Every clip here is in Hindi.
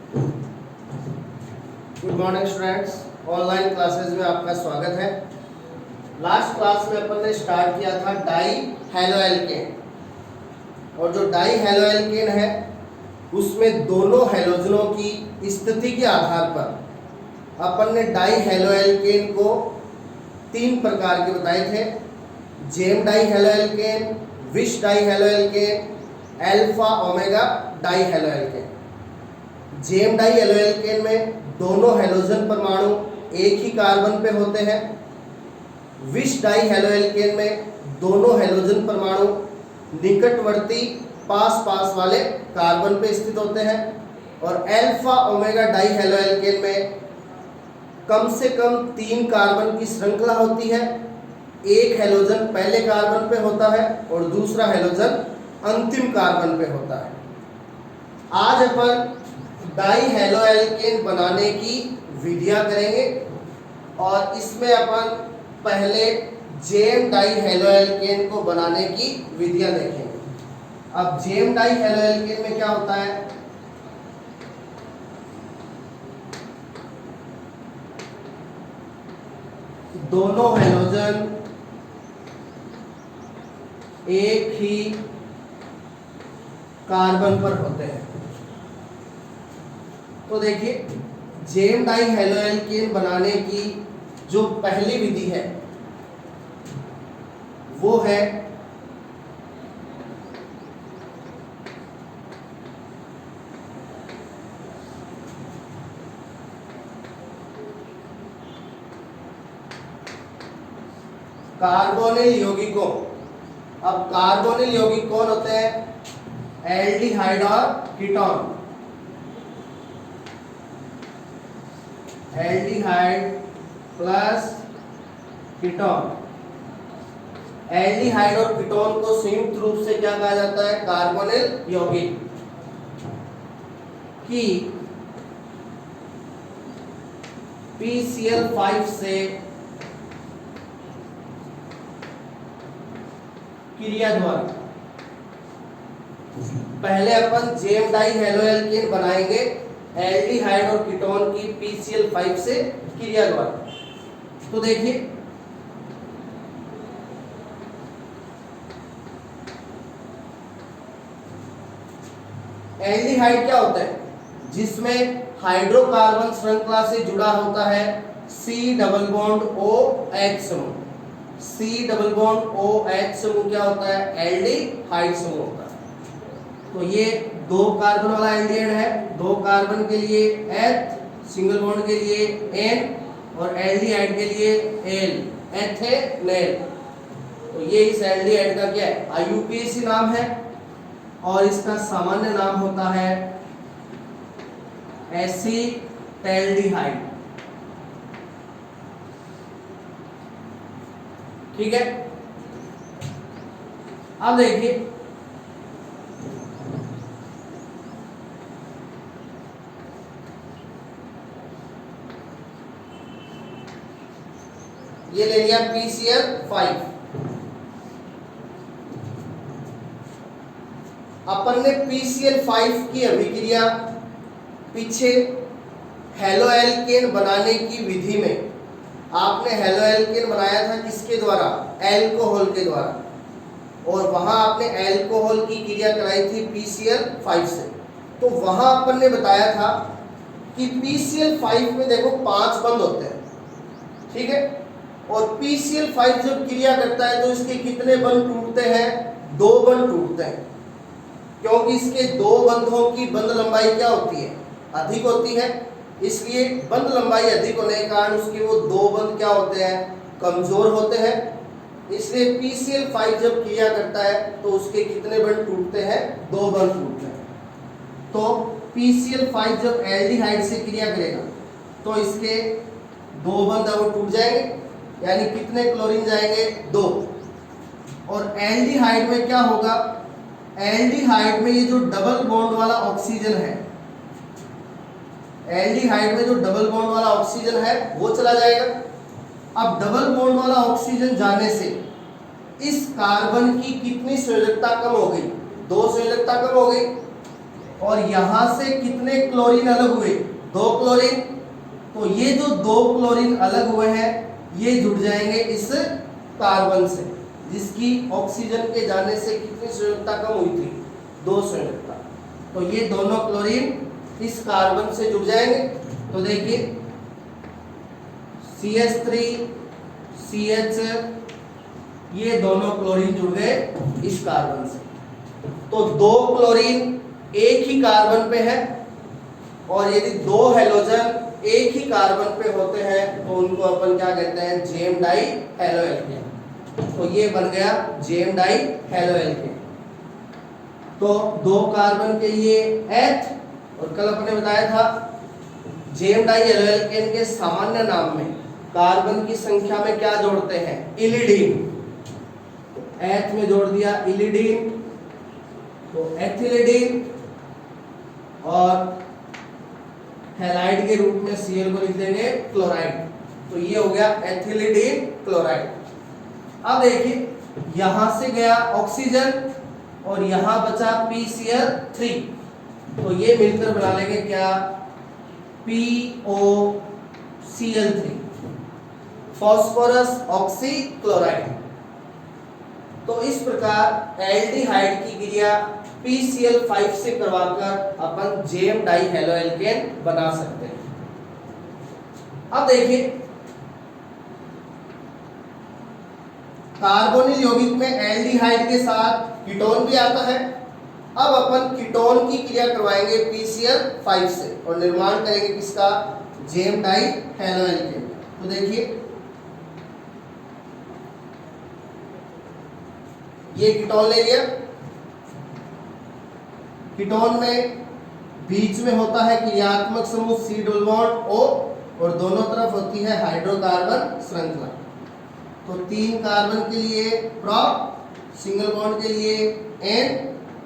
Good morning students, online classes में आपका स्वागत है। लास्ट क्लास में अपन ने स्टार्ट किया था डाई हैलो एल्केन, और जो डाई हैलो एल्केन है उसमें दोनों हैलोजनों की स्थिति के आधार पर अपन ने डाई हैलो एल्केन को 3 प्रकार के बताए थे। Gem di halo alkane, vic di halo alkane, alpha omega di halo alkane. Gem di halo alkane में दोनों हैलोजन परमाणु एक ही कार्बन पे होते हैं। विश डाई हैलो एल्केन में दोनों हैलोजन परमाणु निकटवर्ती पास पास वाले कार्बन पे स्थित होते हैं। और alpha omega di halo alkane में कम से कम 3 कार्बन की श्रृंखला होती है। एक हैलोजन पहले कार्बन पे होता है और दूसरा हैलोजन अंतिम कार्बन पे होता है। आज अपन डाई हैलो एल्केन बनाने की विधियां करेंगे और इसमें अपन पहले जेम डाई हैलो एल्केन को बनाने की विधियां देखेंगे। अब जेम डाई हैलो एल्केन में क्या होता है, दोनों हैलोजन एक ही कार्बन पर होते हैं। तो देखिए, जेम डाई हैलो एल्केन बनाने की जो पहली विधि है वो है कार्बोनिल यौगिकों। अब कार्बोनिल यौगिक कौन होते हैं? एल्डिहाइड और ketone. Aldehyde plus ketone. Aldehyde और कीटोन को संयुक्त रूप से क्या कहा जाता है? कार्बोनिल यौगिक। की PCl5 से क्रिया द्वारा। पहले अपन जेम डाई हैलो एल्केन बनाएंगे एल्डिहाइड और कीटोन की PCl5 से क्रिया द्वारा। तो देखिए, एल्डिहाइड क्या होता है? जिसमें हाइड्रोकार्बन श्रृंखला से जुड़ा होता है C डबल बॉन्ड OH समूह। C डबल बॉन्ड OH समूह क्या होता है? एल्डिहाइड समूह होता है। तो ये 2 कार्बन वाला एल्डिहाइड है। 2 कार्बन के लिए H, सिंगल बॉन्ड के लिए N और एल्डिहाइड के लिए L, एथेनेल। तो ये इस एल्डिहाइड का क्या है? IUPAC नाम है और इसका सामान्य नाम होता है एसीटैल्डिहाइड। ठीक है। अब देखिए, ये ले लिया PCl5। अपन ने PCl5 की अभिक्रिया पीछे हैलो एल्केन बनाने की विधि में आपने हैलो एल्केन बनाया था किसके द्वारा? एल्कोहल के द्वारा। और वहां आपने एल्कोहल की क्रिया कराई थी PCl5 से। तो वहां अपन ने बताया था कि PCl5 में देखो 5 बंध होते हैं, ठीक है। और PCl5 जब क्रिया करता है तो इसके कितने बंध टूटते हैं? 2 बंध टूटते हैं, क्योंकि इसके 2 बंधों की बंध लंबाई क्या होती है? अधिक होती है। इसलिए बंध लंबाई अधिक होने के कारण उसके वो 2 बंध क्या होते हैं? कमजोर होते हैं। इसलिए PCl5 जब क्रिया करता है तो उसके कितने बंध टूटते हैं? 2 बंध टूटते हैं। तो PCl5 जब एल्डिहाइड से क्रिया करेगा तो इसके 2 बंध वो टूट जाएंगे, यानी कितने क्लोरीन जाएंगे? 2। और एल्डिहाइड में क्या होगा? एल्डिहाइड में ये जो डबल बॉन्ड वाला ऑक्सीजन है, एल्डिहाइड में जो डबल बॉन्ड वाला ऑक्सीजन है वो चला जाएगा। अब डबल बॉन्ड वाला ऑक्सीजन जाने से इस कार्बन की कितनी संयोजकता कम हो गई? 2 संयोजकता कम हो गई। और यहां से कितने क्लोरीन अलग हुए, 2 क्लोरीन। तो ये जो 2 क्लोरीन अलग हुए हैं ये जुड़ जाएंगे इस कार्बन से, जिसकी ऑक्सीजन के जाने से कितनी संयोजकता कम हुई थी, 2 संयोजकता। तो ये दोनों क्लोरीन इस कार्बन से जुड़ जाएंगे। तो देखिए CH3 CH, ये दोनों क्लोरीन जुड़ गए इस कार्बन से। तो 2 क्लोरीन एक ही कार्बन पे है, और यदि 2 हेलोजन एक ही कार्बन पे होते हैं तो उनको अपन क्या कहते हैं, जेम डाई हेलोएल्केन। तो ये बन गया जेम डाई हेलोएल्केन। तो 2 कार्बन के लिए H, और कल अपने बताया था जेम डाई हेलोएल्केन के सामान्य नाम में कार्बन की संख्या में क्या जोड़ते हैं, इलिडीन। H में जोड़ दिया इलिडीन, तो एथिलिडीन, और हैलाइड के रूप में Cl को लिख देंगे क्लोराइड। तो ये हो गया एथिलिडीन क्लोराइड। अब देखिए यहां से गया ऑक्सीजन और यहां बचा PCl3, तो ये मिलकर बना लेंगे क्या, POCl3, फास्फोरस ऑक्सी क्लोराइड। तो इस प्रकार एल्डिहाइड की क्रिया PCl5 से करवाकर अपन जेम डाई हेलोएल्केन बना सकते हैं। अब देखिए कार्बोनिल यौगिक में एल्डिहाइड के साथ कीटोन भी आता है। अब अपन कीटोन की क्रिया करवाएंगे PCl5 से और निर्माण करेंगे किसका, जेम डाई हेलोएल्केन। तो देखिए ये कीटोन ले लिया। कीटोन में बीच में होता है क्रियात्मक समूह C डबल बॉन्ड O, और दोनों तरफ होती है हाइड्रोकार्बन श्रृंखला। तो 3 कार्बन के लिए प्रोप, सिंगल बॉन्ड के लिए N,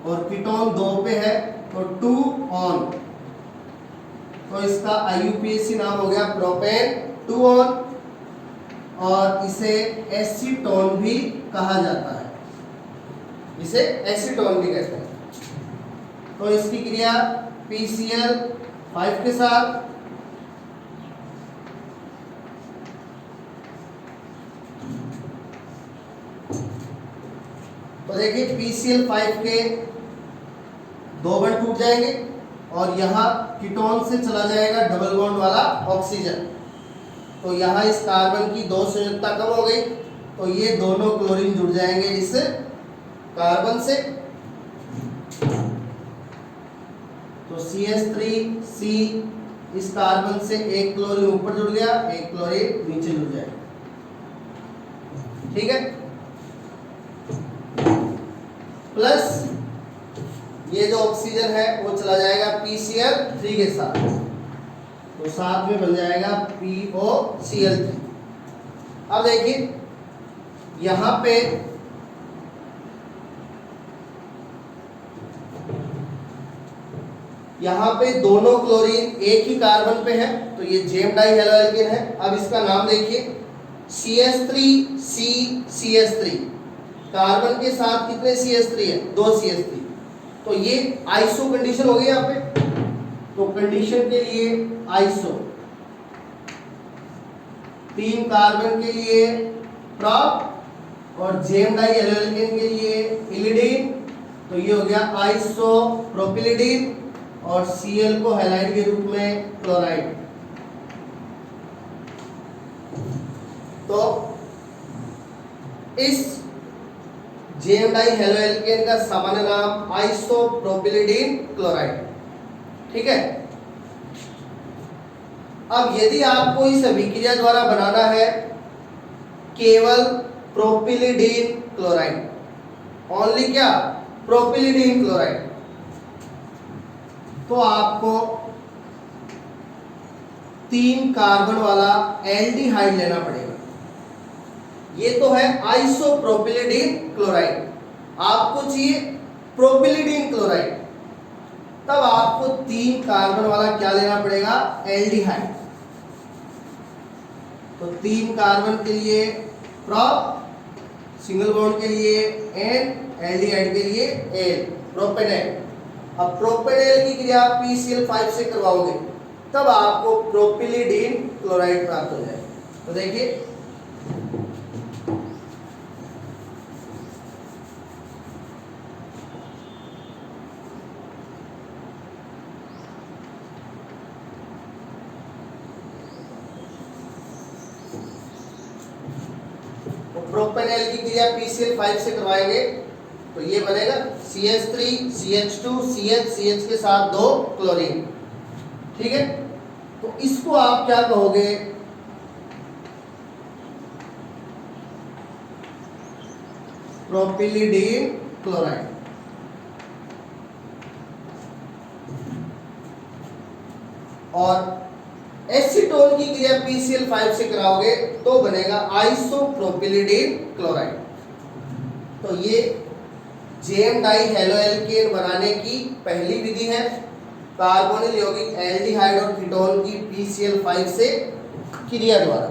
और कीटोन 2 पे है तो 2 ऑन। तो इसका IUPAC नाम हो गया प्रोपेन 2 ऑन, और इसे एसीटोन भी कहा जाता है, इसे एसीटोन भी कहते हैं। तो इसकी क्रिया PCl5 के साथ तो देखिए PCl5 के 2 बॉन्ड टूट जाएंगे और यहाँ कीटोन से चला जाएगा डबल बॉन्ड वाला ऑक्सीजन। तो यहाँ इस कार्बन की 2 संयोजकता कम हो गई, तो ये दोनों क्लोरीन जुड़ जाएंगे इस कार्बन से। तो CH3C इस कार्बन से एक क्लोरीन ऊपर जुड़ गया, एक क्लोरीन नीचे जुड़ जाएगा। ठीक है, प्लस ये जो ऑक्सीजन है वो चला जाएगा PCl3 के साथ, तो साथ में बन जाएगा POCl3। अब देखिए यहां पे दोनों क्लोरीन एक ही कार्बन पे है, तो ये जेम डाई हेलोएल्केन है। अब इसका नाम देखिए CH3C CH3, कार्बन के साथ कितने CH3 है, 2 CH3। तो ये आइसो कंडीशन हो गई यहाँ पे। तो कंडीशन के लिए आइसो, 3 कार्बन के लिए प्रॉप और जेम डाई हेलोएल्केन के लिए इलिडीन। तो ये हो गया आइसो प्रोपिलिडीन, और Cl को हैलाइड के रूप में क्लोराइड। तो इस जेम डाई हेलोएल्केन का सामान्य नाम आइसोप्रोपिलिडीन क्लोराइड। ठीक है, अब यदि आपको इस अभिक्रिया द्वारा बनाना है केवल प्रोपिलिडीन क्लोराइड, ओनली क्या, प्रोपिलिडीन क्लोराइड, तो आपको 3 कार्बन वाला एल्डिहाइड लेना पड़ेगा। ये तो है आइसोप्रोपिलिडीन क्लोराइड, आपको चाहिए प्रोपिलिडीन क्लोराइड, तब आपको 3 कार्बन वाला क्या लेना पड़ेगा, एल्डिहाइड। तो 3 कार्बन के लिए प्रोप, सिंगल बॉन्ड के लिए N, एल्डिहाइड के लिए L, प्रोपेनेट। अब प्रोपेनेल की क्रिया PCl5 से करवाओगे तब आपको प्रोपिलिडीन क्लोराइड प्राप्त हो जाएगा। तो देखिए प्रोपेनेल की क्रिया PCl5 से करवाएंगे तो ये बनेगा CH3 CH2 CH के साथ 2 क्लोरीन। ठीक है, तो इसको आप क्या कहोगे? प्रोपिलिडीन क्लोराइड। और एसीटोन की क्रिया PCl5 से कराओगे तो बनेगा आइसोप्रोपिलिडीन क्लोराइड। तो ये जेम डाई हेलोएल्केन बनाने की पहली विधि है, कार्बोनिल यौगिक एल्डिहाइड और कीटोन की PCl5 से क्रिया द्वारा।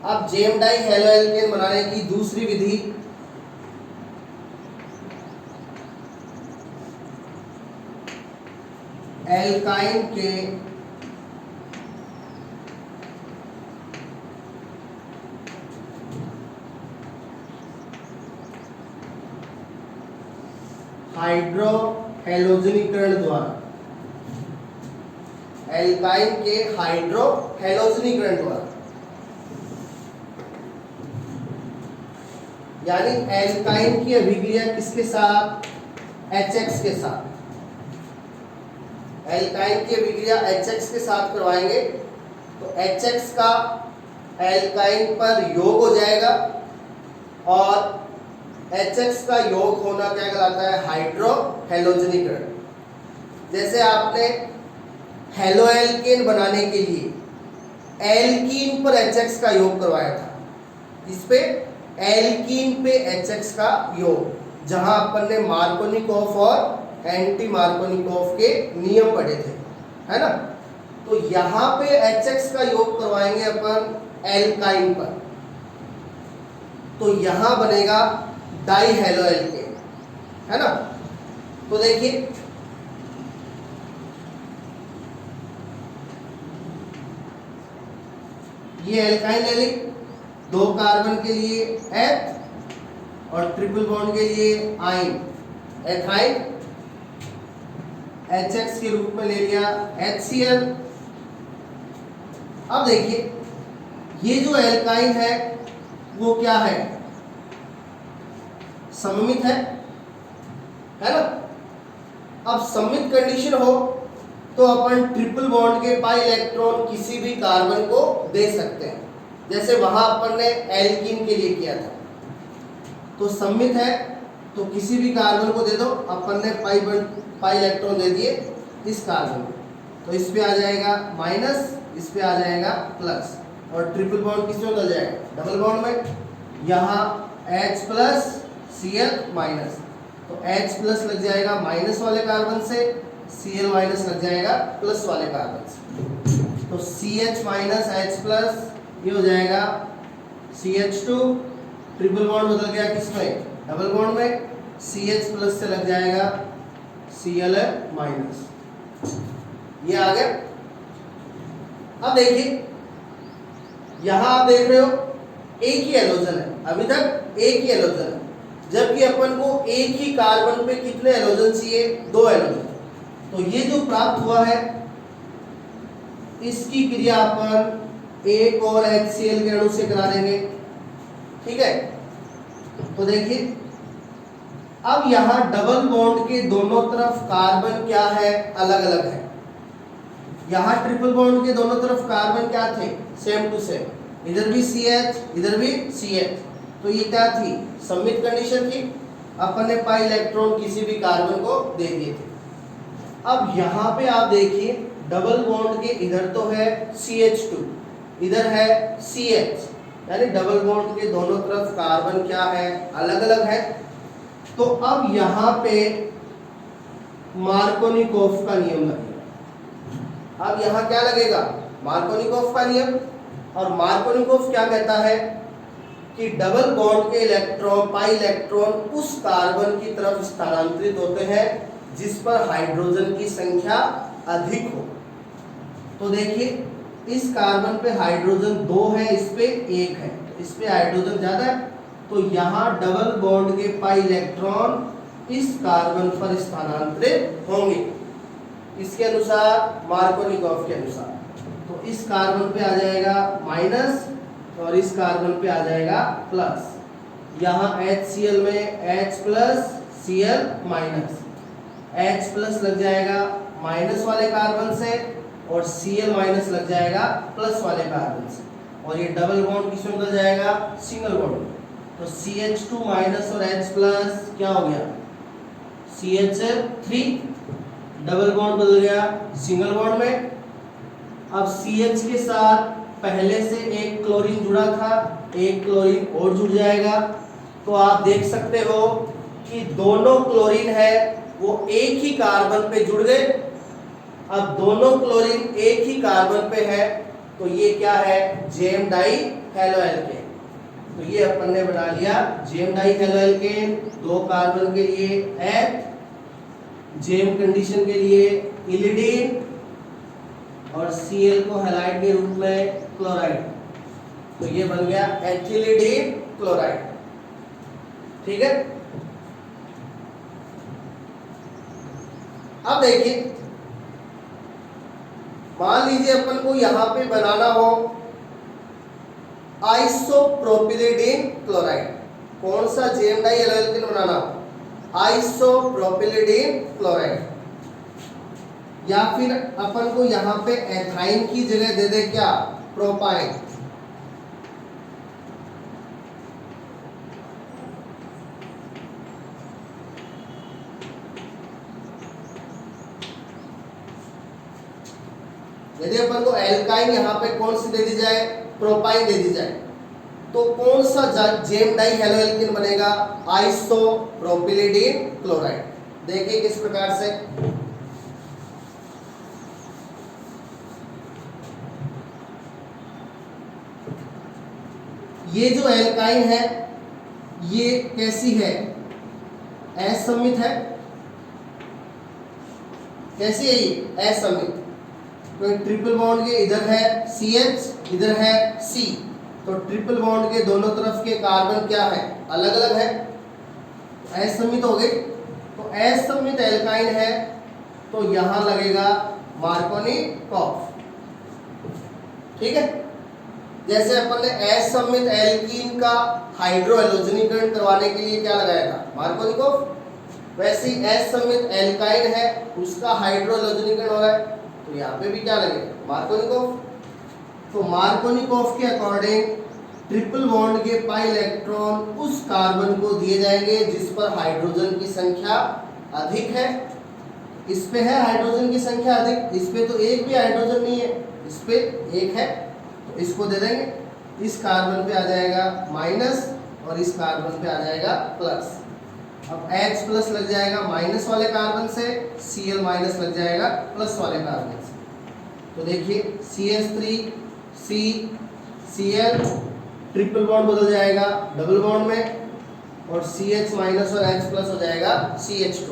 अब जेम डाई हेलोएल्केन बनाने की दूसरी विधि एल्काइन के हाइड्रोहेलोजनीकरण द्वारा, एल्काइन के हाइड्रोहेलोजनीकरण द्वारा, यानी एल्काइन की अभिक्रिया किसके साथ? HX के साथ। एल्काइन की अभिक्रिया HX के साथ करवाएंगे तो HX का एल्काइन पर योग हो जाएगा और HX का योग होना क्या कहलाता है? हाइड्रोहेलोजनीकरण। जैसे आपने हेलोएल्केन बनाने के लिए एल्कीन पर HX का योग करवाया था, इस पे एल्कीन पे HX का योग, जहां अपन ने मार्कोनिकोफ और एंटी मार्कोनिकोफ के नियम पढ़े थे, है ना। तो यहां पे HX का योग करवाएंगे अपन एल्काइन पर, तो यहां बनेगा डाई हेलोएल्केन, है ना। तो देखिए ये एल्काइन ले ली, 2 कार्बन के लिए H और ट्रिपल बॉन्ड के लिए आइन, एथाइन, HX के रूप में ले लिया HCl। अब देखिए ये जो एल्काइन है वो क्या है? सममित है ना। अब सममित कंडीशन हो तो अपन ट्रिपल बॉन्ड के पाई इलेक्ट्रॉन किसी भी कार्बन को दे सकते हैं, जैसे वहां अपन ने एल्कीन के लिए किया था। तो सममित है तो किसी भी कार्बन को दे दो, अपन ने पाई इलेक्ट्रॉन दे दिए इस कार्बन को, तो इस पे आ जाएगा माइनस, इस पे आ जाएगा प्लस, और ट्रिपल बॉन्ड किस में बदल जाएगा? डबल बॉन्ड में। यहाँ H प्लस Cl माइनस, तो H प्लस लग जाएगा माइनस वाले कार्बन से, Cl माइनस लग जाएगा प्लस वाले कार्बन से, तो CH माइनस H प्लस ये हो जाएगा CH2, ट्रिपल बॉन्ड बदल गया किस में? डबल बॉन्ड में, CH प्लस से लग जाएगा Cl माइनस, ये आ गया। अब देखिए यहां आप देख रहे हो एक ही एलोजन है, अभी तक एक ही एलोजन है, जबकि अपन को एक ही कार्बन पे कितने एलोजन चाहिए? 2 एलोजन। तो ये जो प्राप्त हुआ है इसकी क्रिया अपन एक और HCl के अणु से करा देंगे, ठीक है। तो देखिए अब यहां डबल बॉन्ड के दोनों तरफ कार्बन क्या है? अलग अलग है। यहां ट्रिपल बॉन्ड के दोनों तरफ कार्बन क्या थे? सेम टू सेम, इधर भी CH इधर भी CH, तो ये क्या थी? सममित कंडीशन थी, अपन ने पाई इलेक्ट्रॉन किसी भी कार्बन को दे दिए थे। अब यहाँ पे आप देखिए डबल बॉन्ड के इधर तो है CH2, इधर है CH, यानी डबल बॉन्ड के दोनों तरफ कार्बन क्या है, अलग अलग है। तो अब यहाँ पे मार्कोनिकोफ का नियम लगेगा। अब यहाँ क्या लगेगा, मार्कोनिकोफ का नियम। और मार्कोनिकोफ क्या कहता है कि डबल बॉन्ड के इलेक्ट्रॉन, पाई इलेक्ट्रॉन उस कार्बन की तरफ स्थानांतरित होते हैं जिस पर हाइड्रोजन की संख्या अधिक हो। तो देखिए इस कार्बन पे हाइड्रोजन 2 है, इस पे 1 है, इस पे हाइड्रोजन ज्यादा है, तो यहाँ डबल बॉन्ड के पाई इलेक्ट्रॉन इस कार्बन पर स्थानांतरित होंगे, इसके अनुसार, मार्कोनिकोफ के अनुसार। तो इस कार्बन पे आ जाएगा माइनस और इस कार्बन पे आ जाएगा प्लस। यहाँ HCl में H plus Cl minus, H plus लग जाएगा माइनस वाले कार्बन से और Cl माइनस लग जाएगा प्लस वाले कार्बन से, और ये डबल बॉन्ड किसमें बदल जाएगा, सिंगल बॉन्ड। तो CH2 माइनस और H प्लस क्या हो गया, CH3, डबल बॉन्ड बदल गया सिंगल बॉन्ड में। अब CH के साथ पहले से एक क्लोरीन जुड़ा था, एक क्लोरीन और जुड़ जाएगा। तो आप देख सकते हो कि दोनों क्लोरीन है वो एक ही कार्बन पे जुड़ गए। अब दोनों क्लोरीन एक ही कार्बन पे है तो ये क्या है, जेम डाई हेलोएल्केन। तो ये अपन ने बना लिया जेम डाई हेलोएल्केन, 2 कार्बन के लिए H, जेम कंडीशन के लिए इलिडीन और Cl को हैलाइड के रूप में क्लोराइड। तो ये बन गया एथिलिडीन क्लोराइड। ठीक है। अब देखिए, मान लीजिए अपन को यहां पे बनाना हो आइसोप्रोपिलिडीन क्लोराइड। कौन सा जेम डाई हेलोएल्केन बनाना हो, आइसोप्रोपिलिडीन क्लोराइड। या फिर अपन को यहां पे एथाइन की जगह दे दे क्या, प्रोपाइन। यदि अपन को एल्काइन यहाँ पे कौन सी दे दी जाए, प्रोपाइन दे दी जाए, तो कौन सा जेम डाई हेलोएल्केन बनेगा, आइसोप्रोपिलिडीन क्लोराइड। देखिए किस प्रकार से, ये जो एल्काइन है ये कैसी है, असममित है। कैसी है ये, असममित। तो ट्रिपल बॉन्ड के इधर है CH, इधर है C, तो ट्रिपल बॉन्ड के दोनों तरफ के कार्बन क्या है, अलग अलग है, असममित हो गए। तो असममित एल्काइन है तो यहां लगेगा मार्कोनिकोफ। ठीक है। जैसे अपन ने असममित एल्कीन का हाइड्रो हैलोजनीकरण करवाने के लिए क्या लगाया था, मार्कोनिकोफ, वैसे ही असममित एल्काइन है उसका हाइड्रो हैलोजनीकरण हो रहा है तो यहाँ पे भी क्या लगेगा, मार्कोनिकोफ। तो मार्कोनिकोफ के अकॉर्डिंग ट्रिपल बॉन्ड के पाई इलेक्ट्रॉन उस कार्बन को दिए जाएंगे जिस पर हाइड्रोजन की संख्या अधिक है। इस पे है हाइड्रोजन की संख्या अधिक, इस पे तो एक भी हाइड्रोजन नहीं है, इस पे एक है तो इसको दे देंगे। इस कार्बन पे आ जाएगा माइनस और इस कार्बन पे आ जाएगा प्लस। अब H प्लस लग जाएगा माइनस वाले कार्बन से, Cl माइनस लग जाएगा प्लस वाले कार्बन से। तो देखिए CH3 C Cl, triple bond बदल जाएगा डबल बॉन्ड में और CH माइनस और H प्लस हो जाएगा CH2।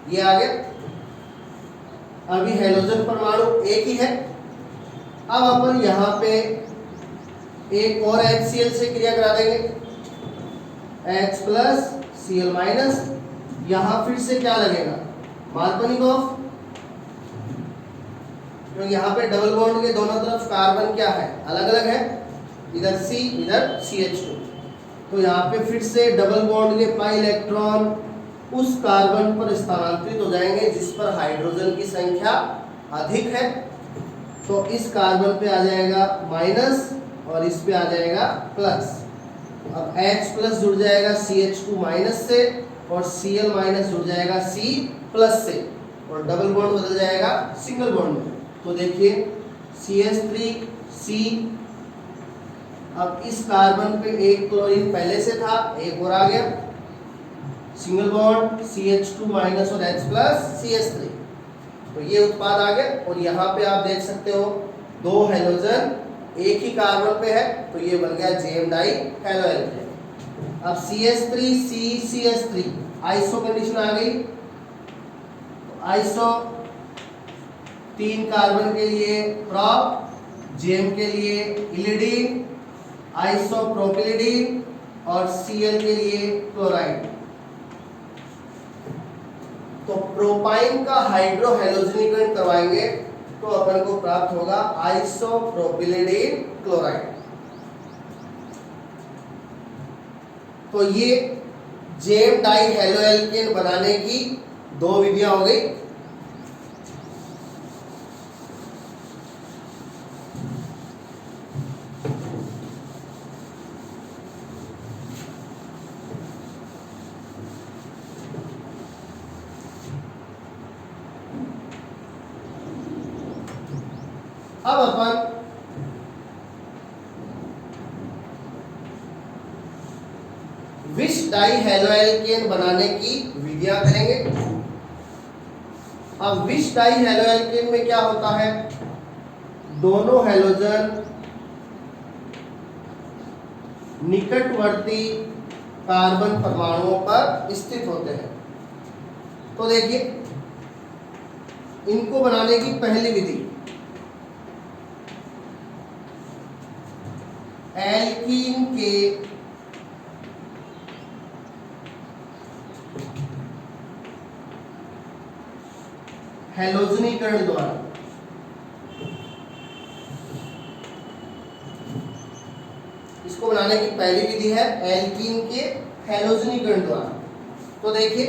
ये आ गया। अभी हेलोजन परमाणु एक ही है। अब अपन यहाँ पे एक और HCl से क्रिया करा देंगे, H प्लस Cl माइनस। यहाँ फिर से क्या लगेगा, मार्कोनिकोफ। तो यहाँ पे डबल बॉन्ड के दोनों तरफ कार्बन क्या है, अलग अलग है, इधर C इधर CH2। तो यहाँ पे फिर से डबल बॉन्ड के पाई इलेक्ट्रॉन उस कार्बन पर स्थानांतरित हो जाएंगे जिस पर हाइड्रोजन की संख्या अधिक है। तो इस कार्बन पे आ जाएगा माइनस और इस पे आ जाएगा प्लस। अब H प्लस जुड़ जाएगा CH2 माइनस से और Cl माइनस जुड़ जाएगा C प्लस से और डबल बॉन्ड बदल जाएगा सिंगल बॉन्ड में। तो देखिए CH3 C, अब इस कार्बन पे एक क्लोरीन पहले से था, एक और आ गया, सिंगल बॉन्ड CH2 माइनस और H प्लस CH3, तो ये उत्पाद आ गया। और यहाँ पे आप देख सकते हो दो हेलोजन एक ही कार्बन पे है, तो ये बन गया JM डाई हेलो एल्केन। अब CH3 CCH3 आइसो कंडीशन आ गई, तो आइसो 3 कार्बन के लिए प्रोप, JM के लिए इलिडीन, आइसोप्रोपिलिडीन और Cl के लिए क्लोराइड। तो प्रोपाइन का हाइड्रोहेलोजनीकरण करवाएंगे तो अपन को प्राप्त होगा आइसोप्रोपिलिडीन क्लोराइड। तो ये JM डाई हेलो एल्केन बनाने की 2 विधियां हो गई। अब अपन विश डाई हेलो एल्केन बनाने की विधियां करेंगे। अब विश डाई हेलो एल्केन में क्या होता है, दोनों हेलोजन निकटवर्ती कार्बन परमाणुओं पर स्थित होते हैं। तो देखिए इनको बनाने की पहली विधि, एल्कीन के हेलोजनीकरण द्वारा, इसको बनाने की पहली विधि है एल्कीन के हेलोजनीकरण द्वारा। तो देखिए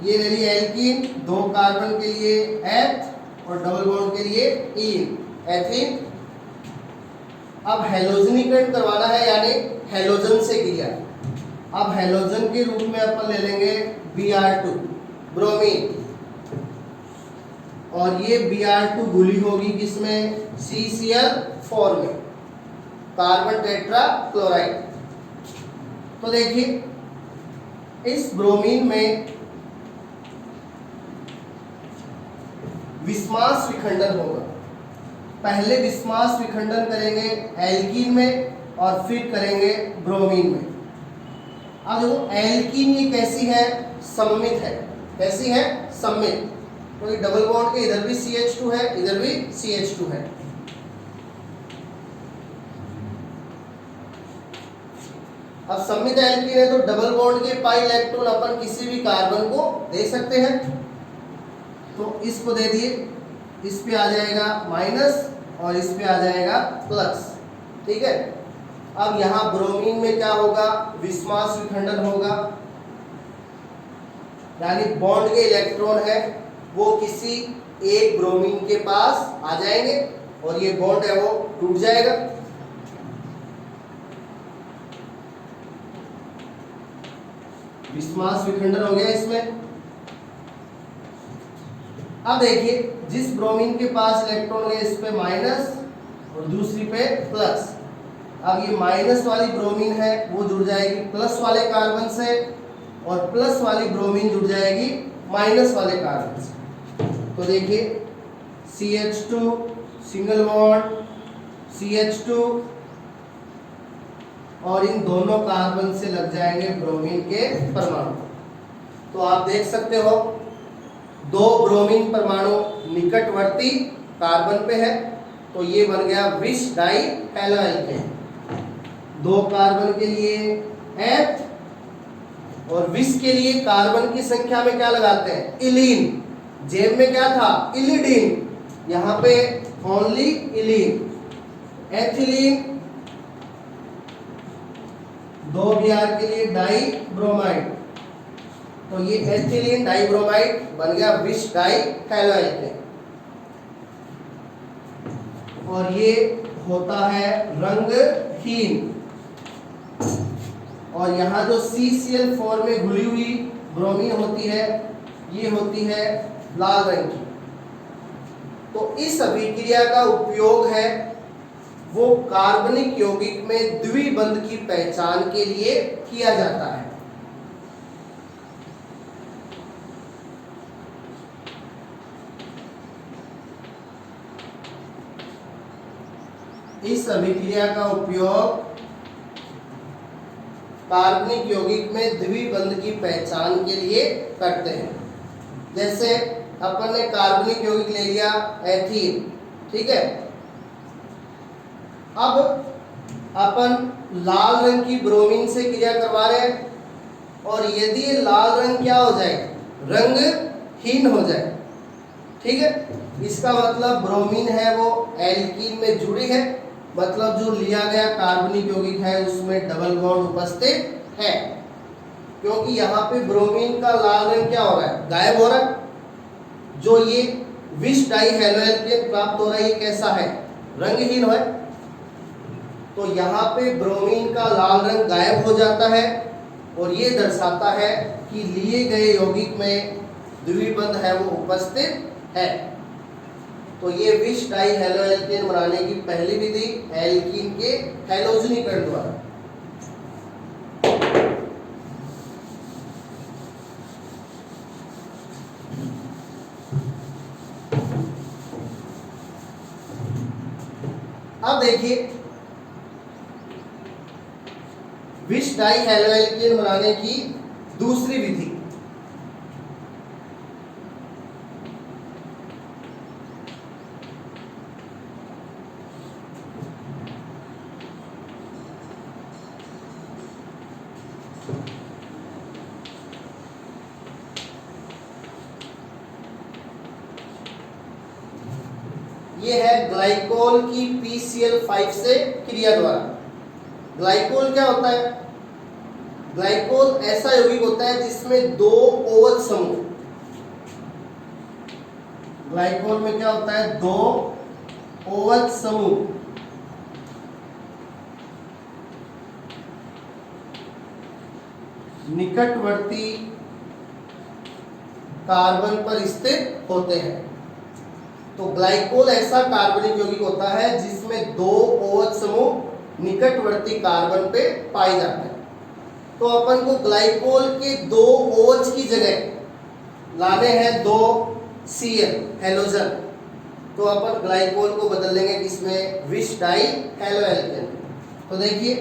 ये ले लिया एल्कीन, 2 कार्बन के लिए H और डबल बॉन्ड के लिए इन, एथीन। अब हेलोजनीकरण करवाना है यानी हेलोजन से किया। अब हेलोजन के रूप में अपन ले लेंगे Br2 ब्रोमीन, और ये Br2 घुली होगी किसमें, CCl4 में, कार्बन टेट्रा क्लोराइड। तो देखिए इस ब्रोमीन में विस्मास विखंडन होगा। पहले विस्मास विखंडन करेंगे एल्कीन में और फिर करेंगे ब्रोमीन में। अब देखो एल्कीन ये कैसी है, सममित है। कैसी है, सममित। तो ये डबल बॉन्ड के इधर भी CH2 है, इधर भी CH2 है। अब सममित एल्कीन है तो डबल बॉन्ड के पाई इलेक्ट्रॉन अपन किसी भी कार्बन को दे सकते हैं। तो इसको दे दिए, इस पे आ जाएगा माइनस और इस पे आ जाएगा प्लस, ठीक है। अब यहाँ ब्रोमीन में क्या होगा, विस्मास विखंडन होगा, यानी बॉन्ड के इलेक्ट्रॉन है वो किसी एक ब्रोमीन के पास आ जाएंगे और ये बॉन्ड है वो टूट जाएगा। विस्मास विखंडन हो गया इसमें। अब देखिए जिस ब्रोमीन के पास इलेक्ट्रॉन है इस पे माइनस और दूसरी पे प्लस। अब ये माइनस वाली ब्रोमीन है वो जुड़ जाएगी प्लस वाले कार्बन से और प्लस वाली ब्रोमीन जुड़ जाएगी माइनस वाले कार्बन से। तो देखिए CH2 सिंगल बॉन्ड CH2 और इन दोनों कार्बन से लग जाएंगे ब्रोमीन के परमाणु। तो आप देख सकते हो 2 ब्रोमीन परमाणु निकटवर्ती कार्बन पे है, तो ये बन गया wish die halo alkane. 2 carbon के लिए H और विश के लिए कार्बन की संख्या में क्या लगाते हैं, इलीन। जेम में क्या था, इलिडीन, यहाँ पे ओनली इलीन। एथिलीन, 2 Br के लिए डाई ब्रोमाइड, तो ये एथिलीन डाइब्रोमाइड बन गया विश डाई हेलो एल्केन। और ये होता है रंगहीन। और यहाँ जो CCl4 में घुली हुई ब्रोमीन होती है ये होती है लाल रंग की। तो इस अभिक्रिया का उपयोग है वो कार्बनिक यौगिक में द्विबंध की पहचान के लिए किया जाता है। इस अभिक्रिया का उपयोग कार्बनिक यौगिक में द्विबंध की पहचान के लिए करते हैं। जैसे अपन ने कार्बनिक यौगिक ले लिया एथीन, ठीक है। अब अपन लाल रंग की ब्रोमीन से क्रिया करवा रहे हैं और यदि ये लाल रंग क्या हो जाए, रंगहीन हो जाए, ठीक है, इसका मतलब ब्रोमीन है वो एल्कीन में जुड़ी है, मतलब जो लिया गया कार्बनिक यौगिक है उसमें डबल बॉन्ड उपस्थित है। क्योंकि यहाँ पे ब्रोमीन का लाल रंग क्या हो रहा है, गायब हो रहा है। जो ये विष डाई हैलोएल्केन प्राप्त हो रहा है ये कैसा है, रंगहीन है। तो यहाँ पे ब्रोमीन का लाल रंग गायब हो जाता है और ये दर्शाता है कि लिए गए यौगिक में द्विबंध है वो उपस्थित है। तो ये विष डाई हैलोएल्केन बनाने की पहली विधि एल्कीन के हैलोजनीकरण द्वारा। अब देखिए विष डाई हैलोएल्केन बनाने की दूसरी विधि। ये है ग्लाइकोल की PCl5 से क्रिया द्वारा। ग्लाइकोल क्या होता है, ग्लाइकोल ऐसा यौगिक होता है जिसमें दो OH समूह, ग्लाइकोल में क्या होता है, दो OH समूह निकटवर्ती कार्बन पर स्थित होते हैं। तो ग्लाइकोल ऐसा कार्बनिक यौगिक होता है जिसमें दो OH समूह निकटवर्ती कार्बन पे पाए जाते हैं। तो अपन को ग्लाइकोल के दो OH की जगह लाने हैं दो Cl हैलोजन। तो अपन ग्लाइकोल को बदल लेंगे किसमें, विष डाई हैलोएल्केन। तो देखिए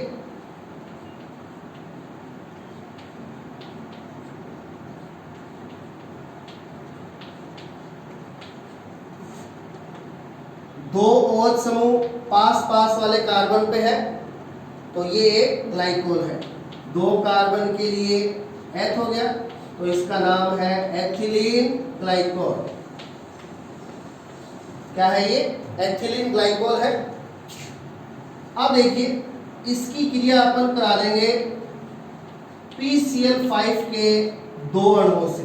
दो OH समूह पास पास वाले कार्बन पे है तो ये एक ग्लाइकोल है। दो कार्बन के लिए एथ हो गया तो इसका नाम है एथिलीन ग्लाइकोल। क्या है ये, एथिलीन ग्लाइकोल है। अब देखिए इसकी क्रिया अपन करा देंगे PCl5 के दो अणुओं से।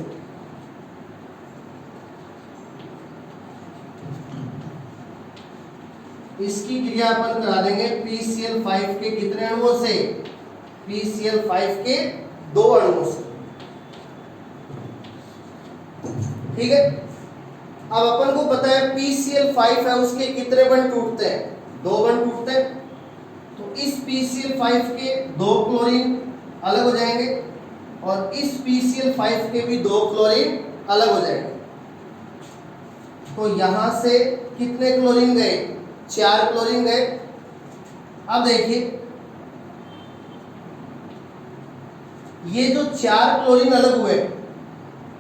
इसकी क्रिया अपन करा देंगे PCl5 के कितने अणुओं से, PCl5 के दो अणुओं से, ठीक है। अब अपन को पता है PCl5 है उसके कितने बंध टूटते हैं, दो बंध टूटते हैं। तो इस PCl5 के दो क्लोरीन अलग हो जाएंगे और इस PCl5 के भी दो क्लोरीन अलग हो जाएंगे। तो यहां से कितने क्लोरीन गए, चार क्लोरीन गए। अब देखिए ये जो चार क्लोरीन अलग हुए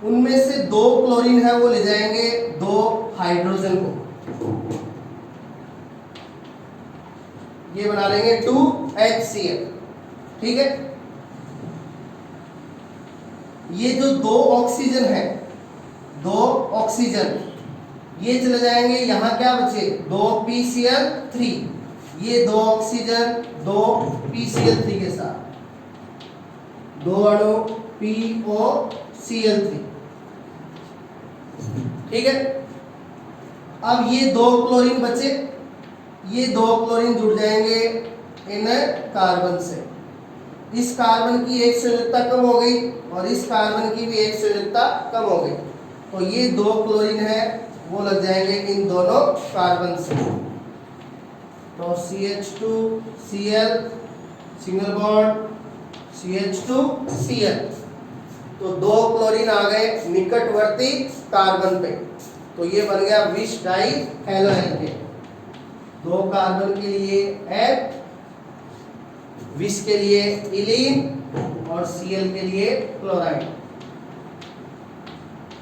उनमें से दो क्लोरीन है वो ले जाएंगे दो हाइड्रोजन को, ये बना लेंगे 2HCl, ठीक है। ये जो दो ऑक्सीजन है, दो ऑक्सीजन ये चले जाएंगे, यहाँ क्या बचे, दो PCl3, ये दो ऑक्सीजन दो PCl3 के साथ, दो अणु POCl3, ठीक है। अब ये दो क्लोरीन बचे, ये दो क्लोरीन जुड़ जाएंगे इन कार्बन से। इस कार्बन की एक संयुक्ता कम हो गई और इस कार्बन की भी एक संयुक्ता कम हो गई। तो ये दो क्लोरीन है वो लग जाएंगे इन दोनों कार्बन से। तो CH2Cl सिंगल बॉन्ड CH2Cl, तो 2 क्लोरीन आ गए निकटवर्ती कार्बन पे, तो ये बन गया विष डाई हैलो एल्केन। 2 कार्बन के लिए F, विष के लिए इलीन और Cl के लिए क्लोराइड,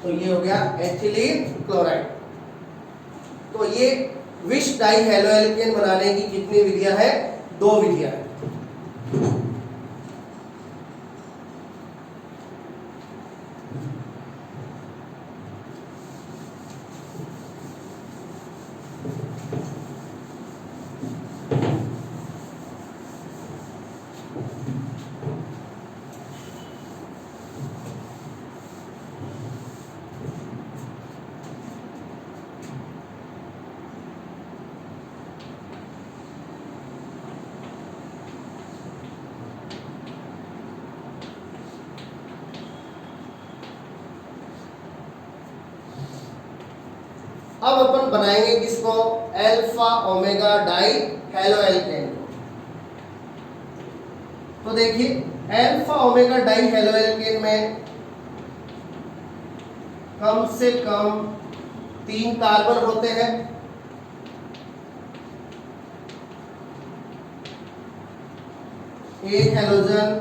तो ये हो गया एथिलीन क्लोराइड। तो ये विष डाई हैलो एल्केन बनाने की कितनी विधियां हैं? 2 विधियां हैं। अब अपन बनाएंगे किसको? Alpha omega di halo alkane को। तो देखिए alpha omega di halo alkane में कम से कम 3 कार्बन होते हैं, एक हैलोजन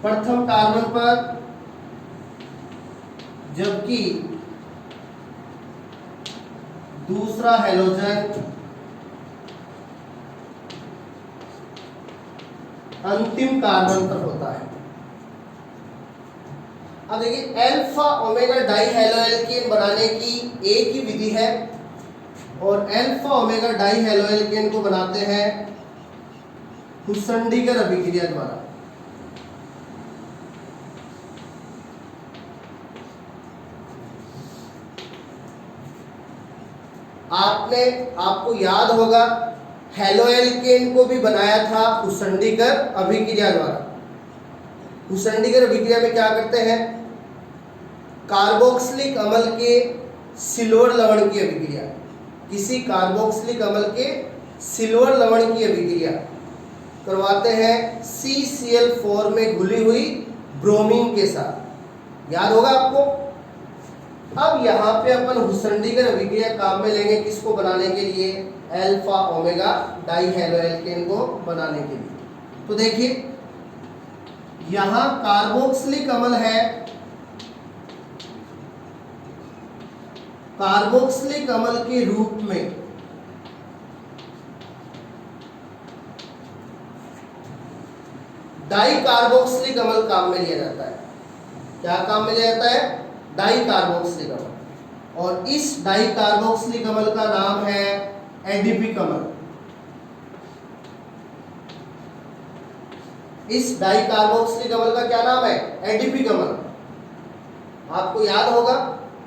प्रथम कार्बन पर, जबकि दूसरा हैलोजन अंतिम कार्बन पर होता है। अब देखिए alpha omega di halo alkane बनाने की एक ही विधि है, और alpha omega di halo alkane को बनाते हैं हुसैनडीगर अभिक्रिया द्वारा। आपको याद होगा हैलो एल्केन को भी बनाया था हुसैनडीगर अभिक्रिया द्वारा। हुसैनडीगर अभिक्रिया में क्या करते हैं? कार्बोक्सिलिक अम्ल के सिल्वर लवण की अभिक्रिया, किसी कार्बोक्सिलिक अम्ल के सिल्वर लवण की अभिक्रिया करवाते हैं CCl4 में घुली हुई ब्रोमीन के साथ। याद होगा आपको। अब यहाँ पे अपन हुसैनडीगर अभिक्रिया काम में लेंगे किसको बनाने के लिए? Alpha omega di halo alkane को बनाने के लिए। तो देखिए यहाँ कार्बोक्सिलिक अम्ल है, कार्बोक्सिलिक अम्ल के रूप में डाई कार्बोक्सिलिक अम्ल काम में लिया जाता है। क्या काम में लिया जाता है? डाई कार्बोक्सिलिक अम्ल। और इस डाई कार्बोक्सिलिक अम्ल का नाम है एडिपिक अम्ल। इस डाई कार्बोक्सिलिक अम्ल का क्या नाम है? एडिपिक अम्ल। आपको याद होगा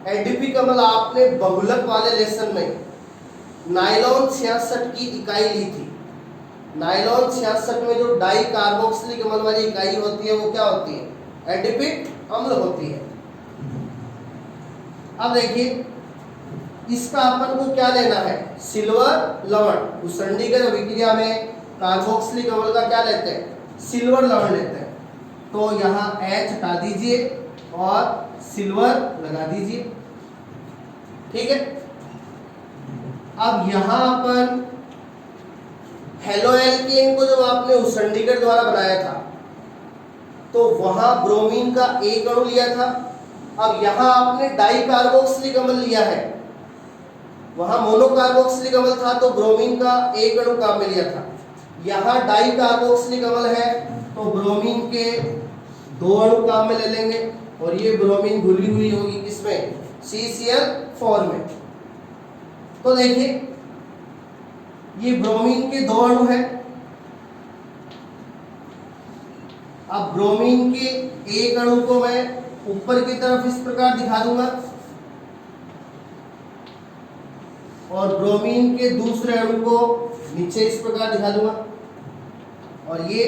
एडिपिक अम्ल आपने बहुलक वाले लेसन में नायलॉन 66 की इकाई ली थी। नायलॉन 66 में जो डाई कार्बोक्सिलिक अम्ल वाली इकाई होती है वो क्या होती है? एडिपिक अम्ल होती है। अब देखिए इसका अपन को क्या लेना है? सिल्वर लवण। हुसैनडीगर अभिक्रिया में कार्बोक्सिलिक अम्ल का क्या लेते हैं? सिल्वर लवण लेते हैं। तो यहाँ H हटा दीजिए और सिल्वर लगा दीजिए, ठीक है। अब यहाँ अपन हैलो एल्केन को जब आपने हुसैनडीगर द्वारा बनाया था तो वहां ब्रोमीन का एक अणु लिया था। अब यहाँ आपने डाई कार्बोक्सिलिक अम्ल लिया है, वहां मोनोकार्बोक्सिलिक अम्ल था तो ब्रोमीन का एक अणु काम में लिया था। यहाँ डाई कार्बोक्सिलिक अम्ल है तो ब्रोमीन के 2 अणु काम में ले लेंगे, और ये ब्रोमीन घुली हुई होगी किसमें? CCl4 में। तो देखिए ये ब्रोमीन के 2 अणु हैं। अब ब्रोमीन के एक अणु को मैं ऊपर की तरफ इस प्रकार दिखा दूंगा, और ब्रोमीन के दूसरे अणु को नीचे इस प्रकार दिखा दूंगा। और ये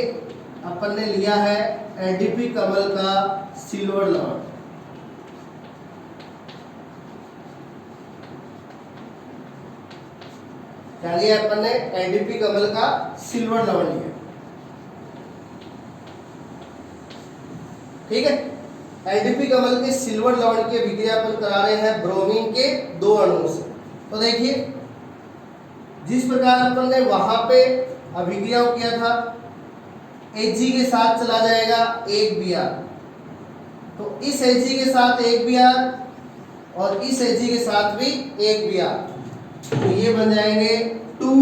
अपन ने लिया है एडिपिक अम्ल का सिल्वर लवण। क्या लिया अपन ने? एडीपी कमल का सिल्वर लवण लिया। ठीक है, एडीपी कमल के सिल्वर लवण की अभिक्रिया अपन करा रहे हैं ब्रोमीन के 2 अणुओं से। तो देखिए जिस प्रकार अपन ने वहां पे अभिक्रिया किया था, Hg के साथ चला जाएगा 1 Br, तो इस Hg के साथ 1 Br और इस Hg के साथ भी 1 Br, तो ये बन जाएंगे 2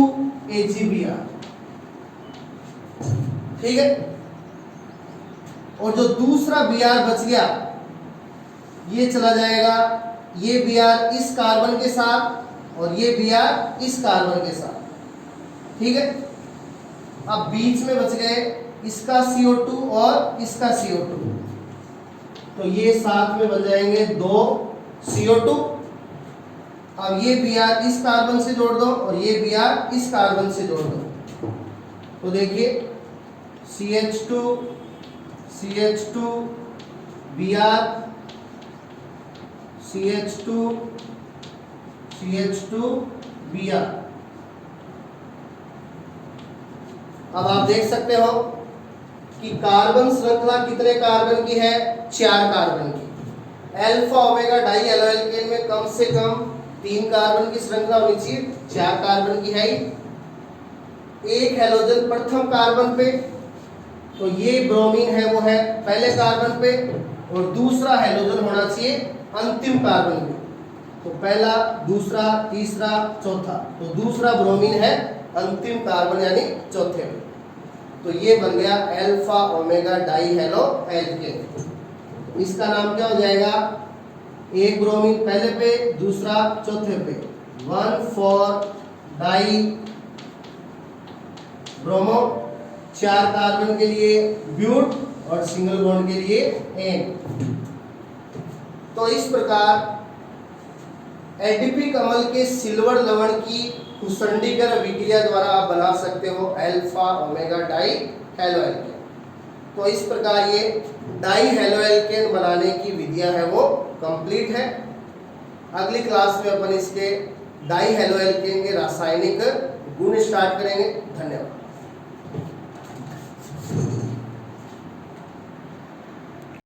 AgBr। ठीक है, और जो दूसरा Br बच गया ये चला जाएगा, ये Br इस कार्बन के साथ और ये Br इस कार्बन के साथ। ठीक है, अब बीच में बच गए इसका CO2 और इसका CO2, तो ये साथ में बन जाएंगे 2 CO2। अब ये Br इस कार्बन से जोड़ दो और ये Br इस कार्बन से जोड़ दो, तो देखिए CH2 CH2 Br CH2 CH2 Br। अब आप देख सकते हो कि कार्बन श्रृंखला कितने कार्बन की है? 4 कार्बन की। अल्फा ओमेगा डाई एल्कोहल में कम से कम 3 कार्बन की श्रृंखला होनी चाहिए, 4 कार्बन की है। एक हैलोजन प्रथम कार्बन पे, तो ये ब्रोमीन है वो है पहले कार्बन पे, और दूसरा हैलोजन होना चाहिए अंतिम कार्बन पे। तो पहला, दूसरा, तीसरा, चौथा, तो दूसरा ब्रोमीन है अंतिम कार्बन यानी चौथे पे। तो ये बन गया alpha omega die halo alkane. इसका नाम क्या हो जाएगा? एक ब्रोमीन पहले पे, दूसरा चौथे पे, 1,4 डाई ब्रोमो, 4 कार्बन के लिए ब्यूट और सिंगल बॉन्ड के लिए एन। तो इस प्रकार एडीपी कमल के सिल्वर लवण की कुसंडीकर अभिक्रिया द्वारा आप बना सकते हो अल्फा ओमेगा डाई हैलोएल्केन। तो इस प्रकार ये डाई हैलोएल्केन बनाने की विधियां है वो कंप्लीट है। अगली क्लास में अपन इसके डाई हैलोएल्केन के रासायनिक गुण स्टार्ट करेंगे। धन्यवाद।